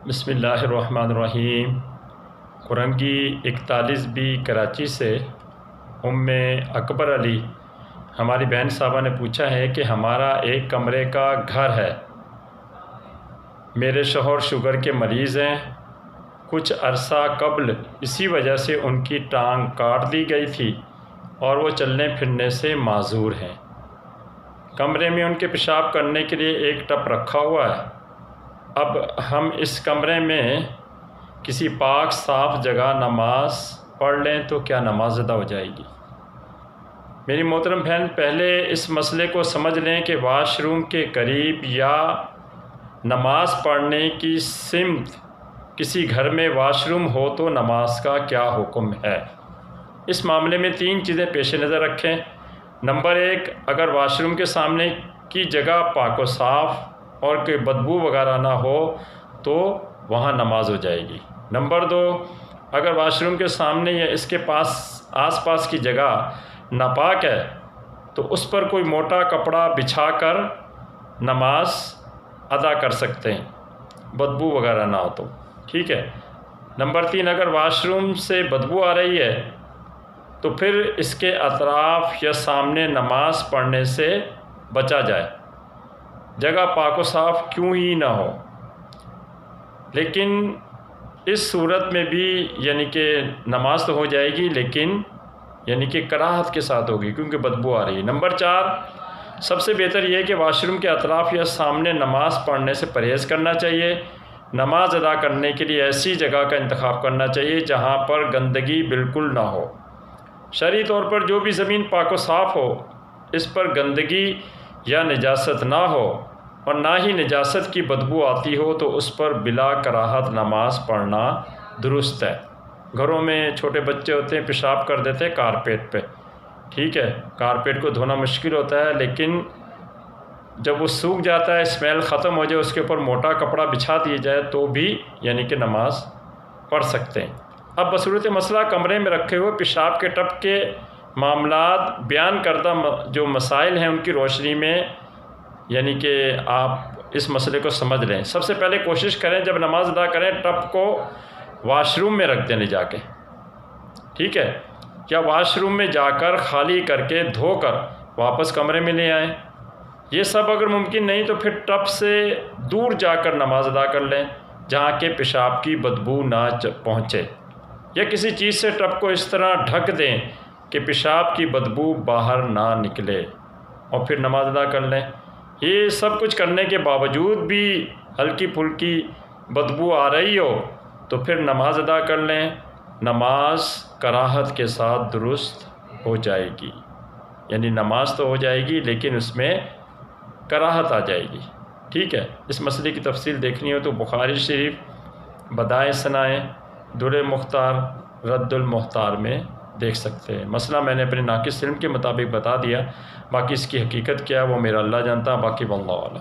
بسم اللہ الرحمن الرحیم۔ قرآن کی 41 بھی کراچی سے ام اکبر علی ہماری بہن صاحبہ نے پوچھا ہے کہ ہمارا ایک کمرے کا گھر ہے، میرے شوہر شوگر کے مریض ہیں، کچھ عرصہ قبل اسی وجہ سے ان کی ٹانگ کاٹ دی گئی تھی اور وہ چلنے پھرنے سے معذور ہیں۔ کمرے میں ان کے پیشاب کرنے کے لیے ایک ٹب رکھا ہوا ہے۔ اب ہم اس کمرے میں کسی پاک صاف جگہ نماز پڑھ لیں تو کیا نماز ادا ہو جائے گی؟ میری محترم بہن، پہلے اس مسئلے کو سمجھ لیں کہ واش روم کے قریب یا نماز پڑھنے کی سمت کسی گھر میں واش روم ہو تو نماز کا کیا حکم ہے۔ اس معاملے میں 3 چیزیں پیش نظر رکھیں۔ نمبر 1، اگر واش روم کے سامنے کی جگہ پاک و صاف اور کوئی بدبو وغیرہ نہ ہو تو وہاں نماز ہو جائے گی۔ نمبر 2، اگر واش روم کے سامنے یا اس کے آس پاس کی جگہ ناپاک ہے تو اس پر کوئی موٹا کپڑا بچھا کر نماز ادا کر سکتے ہیں، بدبو وغیرہ نہ ہو تو، ٹھیک ہے۔ نمبر 3، اگر واش روم سے بدبو آ رہی ہے تو پھر اس کے اطراف یا سامنے نماز پڑھنے سے بچا جائے، جگہ پاک و صاف کیوں ہی نہ ہو۔ لیکن اس صورت میں بھی یعنی کہ نماز تو ہو جائے گی، لیکن یعنی کہ کراہت کے ساتھ ہوگی کیونکہ بدبو آ رہی ہے۔ نمبر 4، سب سے بہتر یہ ہے کہ واش روم کے اطراف یا سامنے نماز پڑھنے سے پرہیز کرنا چاہیے۔ نماز ادا کرنے کے لیے ایسی جگہ کا انتخاب کرنا چاہیے جہاں پر گندگی بالکل نہ ہو۔ شرعی طور پر جو بھی زمین پاک و صاف ہو، اس پر گندگی یا نجاست نہ ہو اور نہ ہی نجاست کی بدبو آتی ہو تو اس پر بلا کراہت نماز پڑھنا درست ہے۔ گھروں میں چھوٹے بچے ہوتے ہیں، پیشاب کر دیتے ہیں کارپیٹ پہ، ٹھیک ہے، کارپیٹ کو دھونا مشکل ہوتا ہے، لیکن جب وہ سوکھ جاتا ہے، اسمیل ختم ہو جائے، اس کے اوپر موٹا کپڑا بچھا دیا جائے تو بھی یعنی کہ نماز پڑھ سکتے ہیں۔ اب بصورت مسئلہ کمرے میں رکھے ہوئے پیشاب کے ٹب کے معاملات بیان کردہ جو مسائل ہیں ان کی روشنی میں یعنی کہ آپ اس مسئلے کو سمجھ لیں۔ سب سے پہلے کوشش کریں جب نماز ادا کریں ٹب کو واش روم میں رکھ دینے جا کے، ٹھیک ہے، یا واش روم میں جا کر خالی کر کے دھو کر واپس کمرے میں لے آئیں۔ یہ سب اگر ممکن نہیں تو پھر ٹب سے دور جا کر نماز ادا کر لیں جہاں کہ پیشاب کی بدبو نہ پہنچے، یا کسی چیز سے ٹب کو اس طرح ڈھک دیں کہ پیشاب کی بدبو باہر نہ نکلے اور پھر نماز ادا کر لیں۔ یہ سب کچھ کرنے کے باوجود بھی ہلکی پھلکی بدبو آ رہی ہو تو پھر نماز ادا کر لیں، نماز کراہت کے ساتھ درست ہو جائے گی، یعنی نماز تو ہو جائے گی لیکن اس میں کراہت آ جائے گی، ٹھیک ہے۔ اس مسئلے کی تفصیل دیکھنی ہو تو بخاری شریف بدائع ثنائے در مختار رد المختار میں دیکھ سکتے ہیں۔ مسئلہ میں نے اپنے ناقص علم کے مطابق بتا دیا، باقی اس کی حقیقت کیا ہے وہ میرا اللہ جانتا، باقی واللہ اعلم۔